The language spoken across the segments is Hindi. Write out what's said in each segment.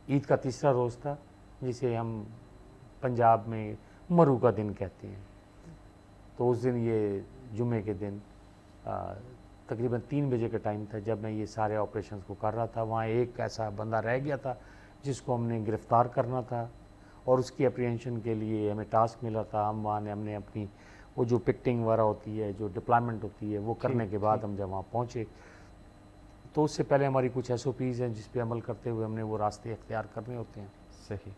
ईद का तीसरा रोज़ था, जिसे हम पंजाब में मरू का दिन कहते हैं। तो उस दिन, ये जुमे के दिन तकरीबन 3 बजे का टाइम था जब मैं ये सारे ऑपरेशंस को कर रहा था। वहाँ एक ऐसा बंदा रह गया था जिसको हमने गिरफ़्तार करना था, और उसकी अप्रीहेंशन के लिए हमें टास्क मिला था। हम वहाँ ने हमने अपनी वो जो पिक्टिंग वगैरह होती है, जो डिप्लॉयमेंट होती है, वो करने के बाद हम जब वहाँ पहुँचे, तो उससे पहले हमारी कुछ SOPs हैं जिस पे अमल करते हुए हमने वो रास्ते इख्तियार करने होते हैं। सही।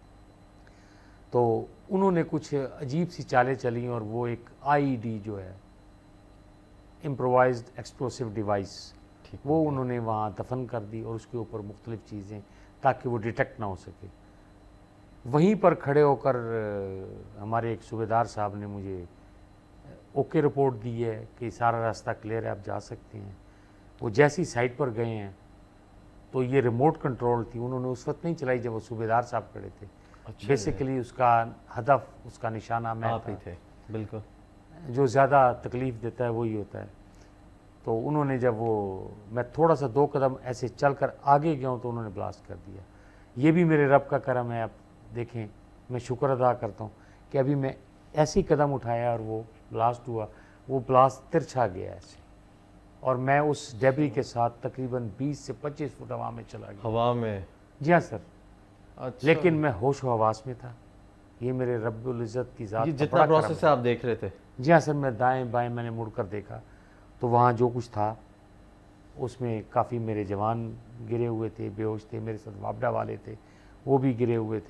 तो उन्होंने कुछ अजीब सी चालें चली, और वो एक IED जो है, इम्प्रोवाइज्ड एक्सप्लोसिव डिवाइस, वो उन्होंने वहाँ दफन कर दी, और उसके ऊपर मुख्तलिफ़ चीज़ें, ताकि वो डिटेक्ट ना हो सके। वहीं पर खड़े होकर हमारे एक सूबेदार साहब ने मुझे ओके रिपोर्ट दी है कि सारा रास्ता क्लियर है, आप जा सकते हैं। वो जैसी साइट पर गए हैं, तो ये रिमोट कंट्रोल थी, उन्होंने उस वक्त नहीं चलाई जब वो सूबेदार साहब खड़े थे। अच्छा, बेसिकली उसका हदफ, उसका निशाना मैं आप ही थे। बिल्कुल। जो ज़्यादा तकलीफ़ देता है वही होता है। तो उन्होंने जब मैं थोड़ा सा 2 कदम ऐसे चल कर आगे गया हूँ, तो उन्होंने ब्लास्ट कर दिया। ये भी मेरे रब का करम है। आप देखें, मैं शुक्र अदा करता हूँ कि अभी मैं ऐसे ही कदम उठाया और वो ब्लास्ट हुआ, वो ब्लास्ट तिरछा गया ऐसे, और मैं उस डेब्री के साथ तकरीबन 20 से 25 फुट हवा में चला गया। हवा में? जी हाँ सर। अच्छा। लेकिन मैं होश व हवास में था। ये मेरे रब्बुल इज़्ज़त की ज़ात ये का जितना बड़ा करम प्रोसेस है। है आप देख रहे थे? जी हाँ सर, मैं दाएं बाएं मैंने मुड़ कर देखा, तो वहाँ जो कुछ था उसमें काफ़ी मेरे जवान गिरे हुए थे, बेहोश थे। मेरे साथ वापडा वाले थे, वो भी गिरे हुए थे।